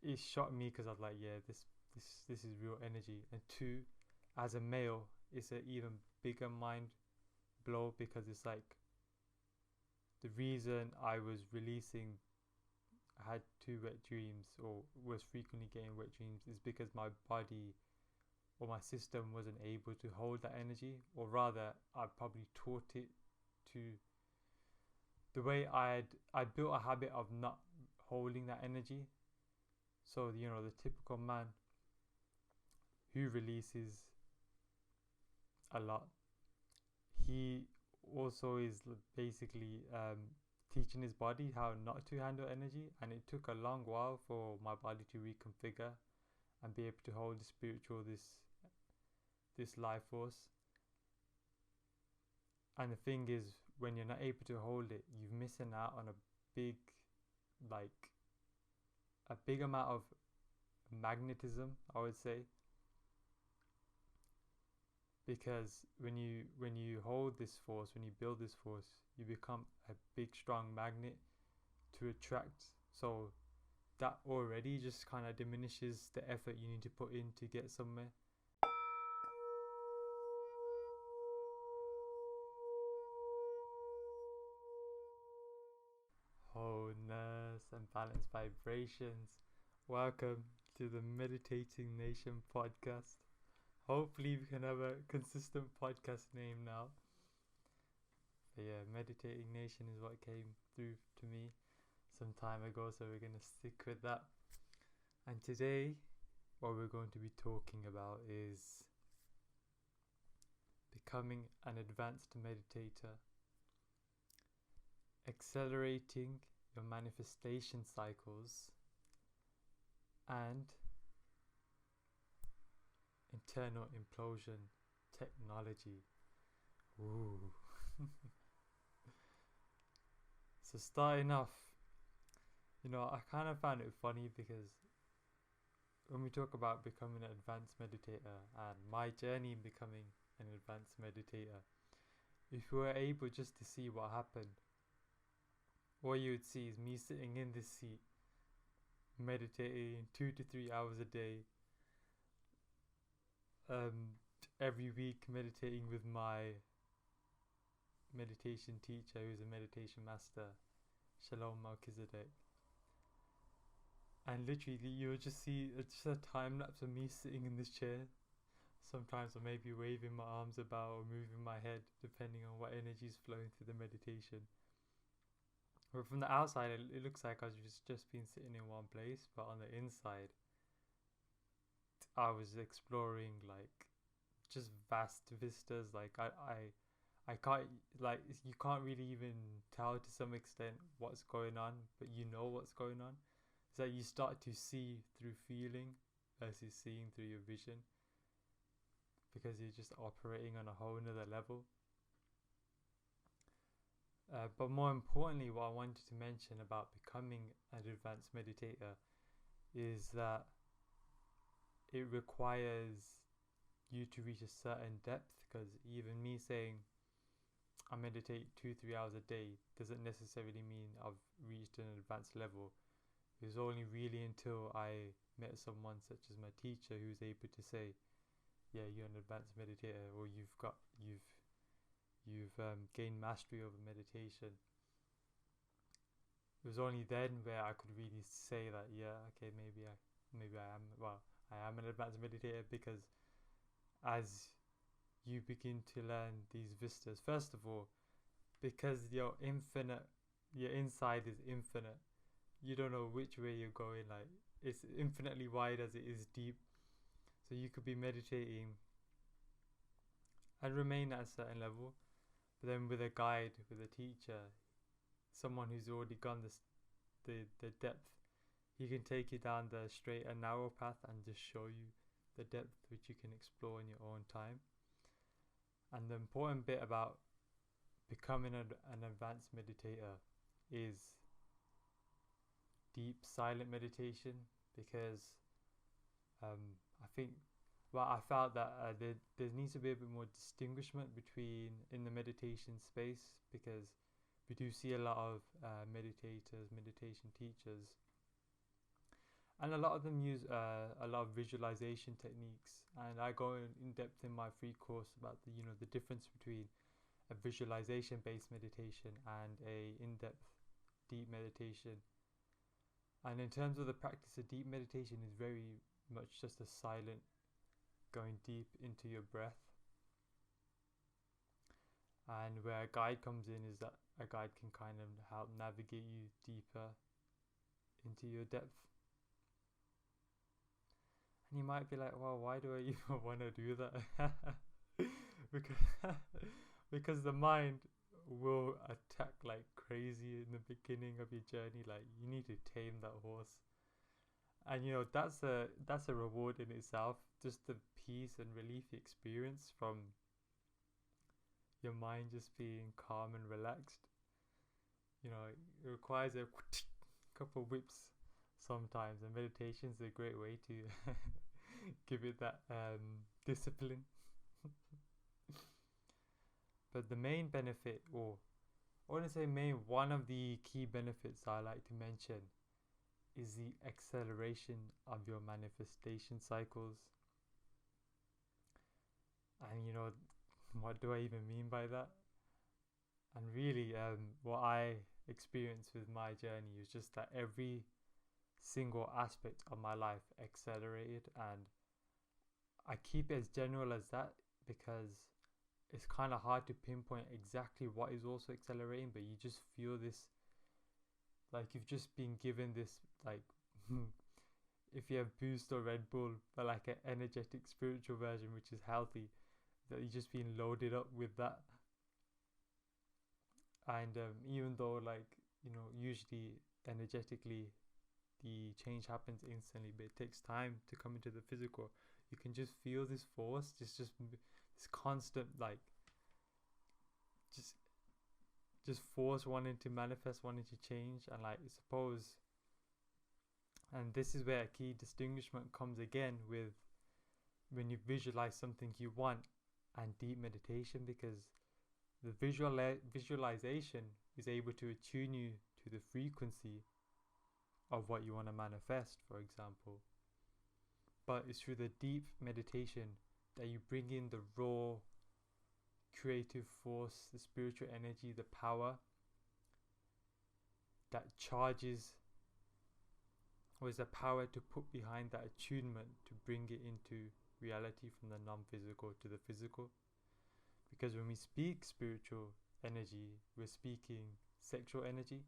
it shocked me because I was like, yeah, this is real energy. And two, as a male, it's an even bigger mind blow because it's like the reason I was releasing, I had two wet dreams or was frequently getting wet dreams is because my body or my system wasn't able to hold that energy, or rather, I probably taught it to the way I built a habit of not holding that energy. So the typical man who releases a lot, he also is basically teaching his body how not to handle energy, and it took a long while for my body to reconfigure and be able to hold the spiritual this life force. And the thing is, when you're not able to hold it, you're missing out on big like a big amount of magnetism, I would say, because when you hold this force, when you build this force, you become a big strong magnet to attract. So that already just kind of diminishes the effort you need to put in to get somewhere. Wholeness and balanced vibrations. Welcome to the Meditating Nation podcast. Hopefully we can have a consistent podcast name now. But yeah, Meditating Nation is what came through to me some time ago, so we're going to stick with that. And today, what we're going to be talking about is becoming an advanced meditator, accelerating your manifestation cycles, and internal implosion technology. Ooh. So starting off, I kind of found it funny because when we talk about becoming an advanced meditator and my journey in becoming an advanced meditator, if you were able just to see what happened, what you would see is me sitting in this seat, meditating 2 to 3 hours a day, every week meditating with my meditation teacher who's a meditation master, Shalom Melchizedek. And literally you'll just see just a time lapse of me sitting in this chair. Sometimes I may be waving my arms about or moving my head depending on what energy is flowing through the meditation. But from the outside it looks like I've just been sitting in one place, but on the inside I was exploring like just vast vistas. Like I can't, like, you can't really even tell to some extent what's going on, but you know what's going on. It's like you start to see through feeling versus seeing through your vision, because you're just operating on a whole nother level. But more importantly, what I wanted to mention about becoming an advanced meditator is that it requires you to reach a certain depth, because even me saying I meditate 2-3 hours a day doesn't necessarily mean I've reached an advanced level. It was only really until I met someone such as my teacher who's able to say, yeah, you're an advanced meditator, or you've gained mastery over meditation. It was only then where I could really say that, yeah, okay, maybe I am an advanced meditator, because as you begin to learn these vistas, first of all, because your inside is infinite, you don't know which way you're going. Like, it's infinitely wide as it is deep. So you could be meditating and remain at a certain level, but then with a guide, with a teacher, someone who's already gone the depth, he can take you down the straight and narrow path and just show you the depth which you can explore in your own time. And the important bit about becoming an advanced meditator is deep silent meditation, because I think, I felt that there needs to be a bit more distinguishment between in the meditation space, because we do see a lot of meditators, meditation teachers, And a lot of them use a lot of visualization techniques, and I go in depth in my free course about the difference between a visualization based meditation and a in-depth deep meditation. And in terms of the practice, of deep meditation is very much just a silent going deep into your breath. And where a guide comes in is that a guide can kind of help navigate you deeper into your depth. And you might be like, well, why do I even want to do that? because, because the mind will attack like crazy in the beginning of your journey. Like, you need to tame that horse. And that's a reward in itself, just the peace and relief experience from your mind just being calm and relaxed. It requires a couple of whips sometimes, and meditation is a great way to give it that discipline. But the main benefit, or I want to say one of the key benefits I like to mention is the acceleration of your manifestation cycles. And what do I even mean by that? And really, what I experienced with my journey is just that every single aspect of my life accelerated, and I keep it as general as that because it's kind of hard to pinpoint exactly what is also accelerating, but you just feel this, like you've just been given this, like if you have Boost or Red Bull, but like an energetic spiritual version which is healthy, that you've just been loaded up with that. And even though usually energetically the change happens instantly, but it takes time to come into the physical, you can just feel this force, just this constant, like just force wanting to manifest, wanting to change. And like, I suppose, and this is where a key distinguishment comes again with when you visualize something you want and deep meditation, because the visualization is able to attune you to the frequency of what you want to manifest, for example. But it's through the deep meditation that you bring in the raw creative force, the spiritual energy, the power that charges, or is the power to put behind that attunement to bring it into reality from the non-physical to the physical. Because when we speak spiritual energy, we're speaking sexual energy,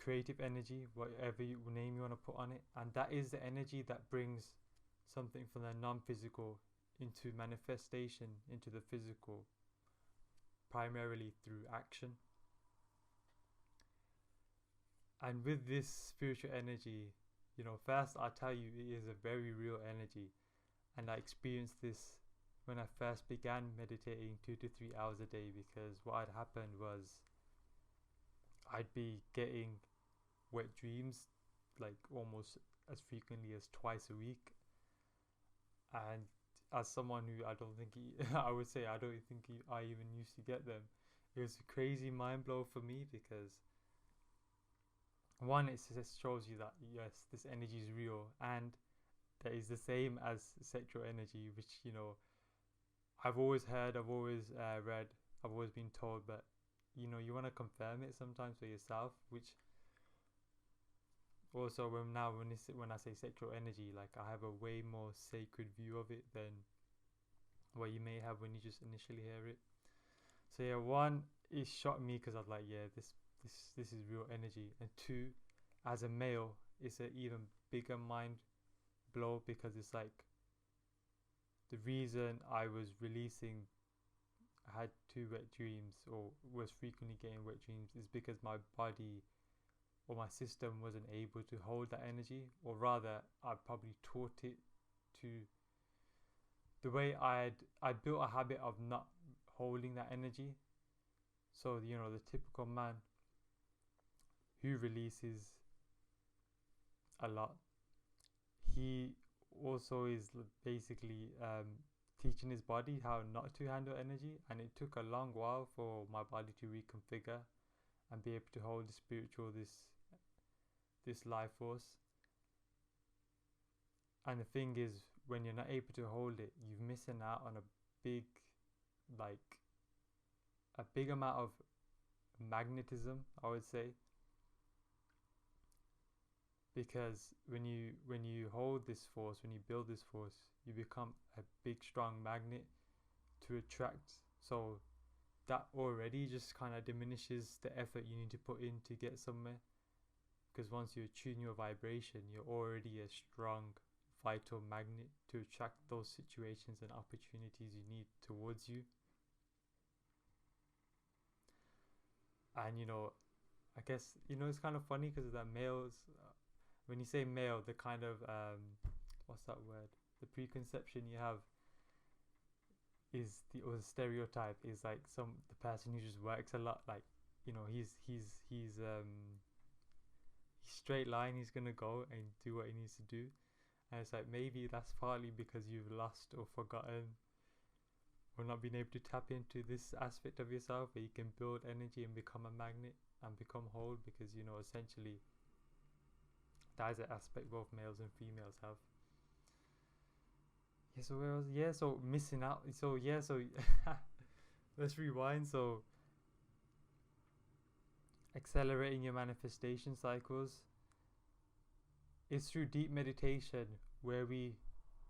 creative energy, whatever name you want to put on it. And that is the energy that brings something from the non-physical into manifestation, into the physical, primarily through action. And with this spiritual energy, first I'll tell you, it is a very real energy. And I experienced this when I first began meditating 2 to 3 hours a day, because what had happened was I'd be getting wet dreams like almost as frequently as twice a week. And as someone who I don't think I would say I don't think I even used to get them, it was a crazy mind blow for me, because one, it shows you that yes, this energy is real, and that is the same as sexual energy, which I've always heard, I've always read, I've always been told, but you want to confirm it sometimes for yourself. Which also, when I say sexual energy, like, I have a way more sacred view of it than what you may have when you just initially hear it. So yeah, one, it shocked me because I was like, yeah, this is real energy. And two, as a male, it's an even bigger mind blow, because it's like the reason I had 2 wet dreams, or was frequently getting wet dreams, is because my body or my system wasn't able to hold that energy, or rather I probably taught it to, the way I built a habit of not holding that energy. So the typical man who releases a lot, he also is basically teaching his body how not to handle energy. And it took a long while for my body to reconfigure and be able to hold the spiritual, this life force. And the thing is, when you're not able to hold it, you're missing out on a big, like, a big amount of magnetism, I would say. Because when you hold this force, when you build this force, you become a big strong magnet to attract. So that already just kind of diminishes the effort you need to put in to get somewhere. Because once you attune your vibration, you're already a strong vital magnet to attract those situations and opportunities you need towards you. And I guess it's kind of funny because that males, when you say male, the kind of what's that word? The preconception you have is or the stereotype is like the person who just works a lot, like he's straight line, he's gonna go and do what he needs to do. And it's like, maybe that's partly because you've lost or forgotten or not been able to tap into this aspect of yourself where you can build energy and become a magnet and become whole, because essentially that is an aspect both males and females have. Yeah, so where was so missing out. So let's rewind. So accelerating your manifestation cycles is through deep meditation, where we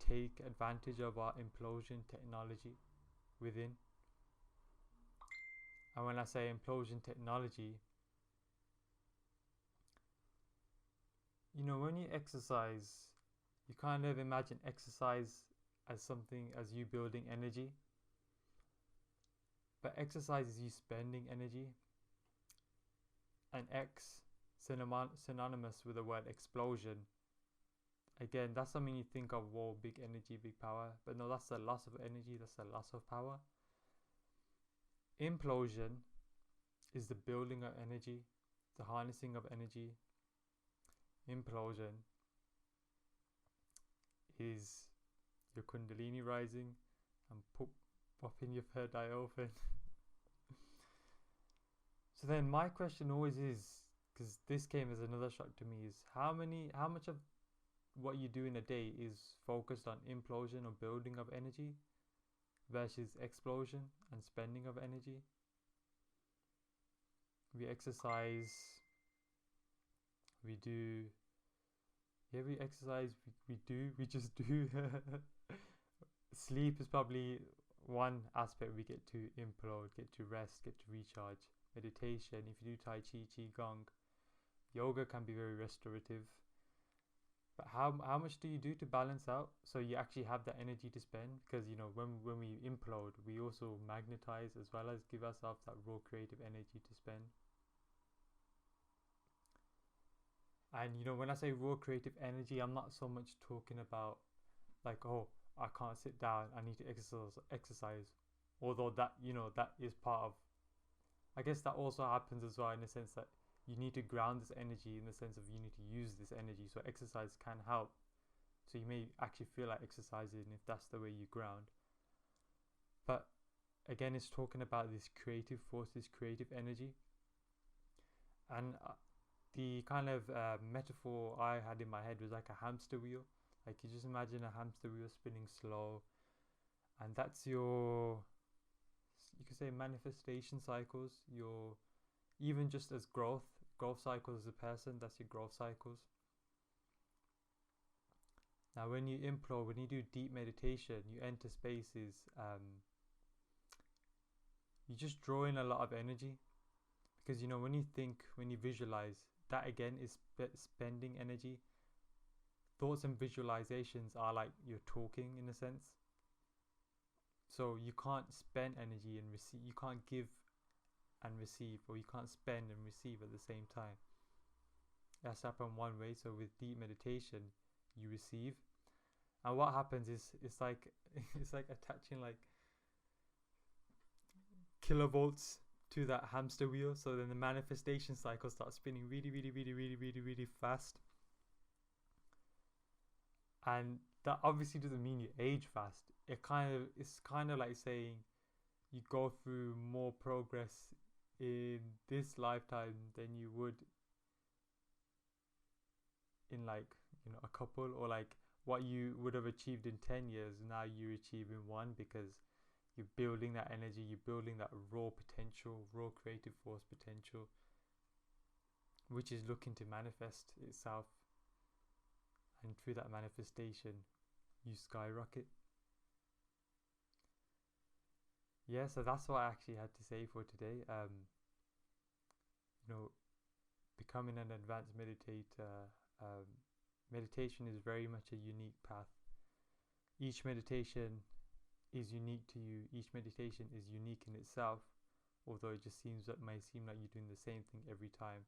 take advantage of our implosion technology within. And when I say implosion technology, when you exercise, you kind of imagine exercise as something, as you building energy. But exercise is you spending energy. And X, synonymous with the word explosion. Again, that's something you think of, whoa, big energy, big power. But no, that's a loss of energy, that's a loss of power. Implosion is the building of energy, the harnessing of energy. Implosion is your kundalini rising and popping your third eye open. So then my question always is, because this came as another shock to me, is how much of what you do in a day is focused on implosion or building of energy versus explosion and spending of energy? We exercise, we exercise, we just do. Sleep is probably one aspect we get to implode, get to rest, get to recharge. Meditation, if you do Tai Chi, Qigong, yoga can be very restorative. But how much do you do to balance out so you actually have that energy to spend? Because when we implode, we also magnetize as well as give ourselves that raw creative energy to spend. And when I say raw creative energy, I'm not so much talking about like, oh, I can't sit down, I need to exercise. Although that that is part of, I guess that also happens as well, in the sense that you need to ground this energy, in the sense of you need to use this energy. So exercise can help. So you may actually feel like exercising if that's the way you ground. But again, it's talking about this creative force, this creative energy. And the kind of metaphor I had in my head was like a hamster wheel. Like, you just imagine a hamster wheel spinning slow, and that's your, you could say, manifestation cycles. Your, even just as growth cycles as a person, that's your growth cycles. Now when you implode, when you do deep meditation, you enter spaces, you just draw in a lot of energy, because when you think, when you visualize, that again is spending energy. Thoughts and visualizations are like you're talking, in a sense. So you can't spend energy and receive, you can't give and receive, or you can't spend and receive at the same time. That's happened one way. So with deep meditation, you receive, and what happens is it's like it's like attaching like kilovolts to that hamster wheel. So then the manifestation cycle starts spinning really fast, and that obviously doesn't mean you age fast. It's kind of like saying you go through more progress in this lifetime than you would in like a couple, or like what you would have achieved in 10 years, now you achieve in one, because you're building that energy, you're building that raw potential, raw creative force potential, which is looking to manifest itself. And through that manifestation, you skyrocket. Yeah, so that's what I actually had to say for today. Becoming an advanced meditator, meditation is very much a unique path. Each meditation is unique to you. Each meditation is unique in itself, although it just may seem like you're doing the same thing every time.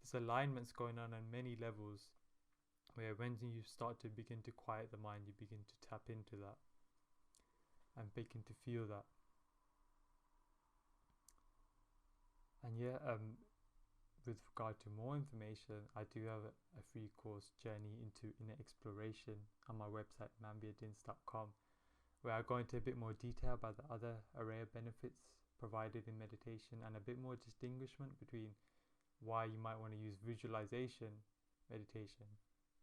There's alignments going on many levels, where when you start to begin to quiet the mind, you begin to tap into that and begin to feel that. And with regard to more information, I do have a free course, Journey into Inner Exploration, on my website mambiadins.com, where I go into a bit more detail about the other array of benefits provided in meditation, and a bit more distinguishment between why you might want to use visualization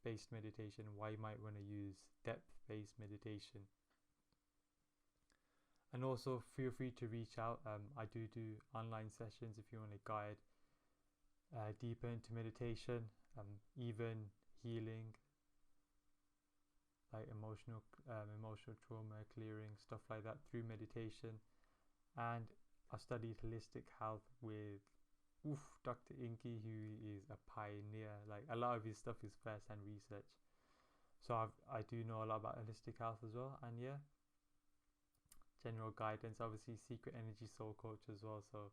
based meditation, why you might want to use depth-based meditation. And also feel free to reach out. I do online sessions if you want to guide deeper into meditation, even healing, like emotional trauma clearing, stuff like that, through meditation. And I studied holistic health with Dr. Inky, who is a pioneer. Like, a lot of his stuff is first-hand research, so I do know a lot about holistic health as well. And yeah, general guidance, obviously secret energy soul coach as well, so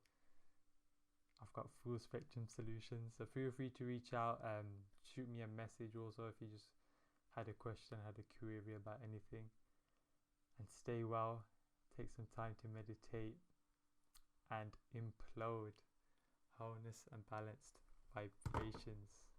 I've got full spectrum solutions. So feel free to reach out, shoot me a message also if you just had a question, had a query about anything. And stay well, take some time to meditate and implode wholeness and balanced vibrations.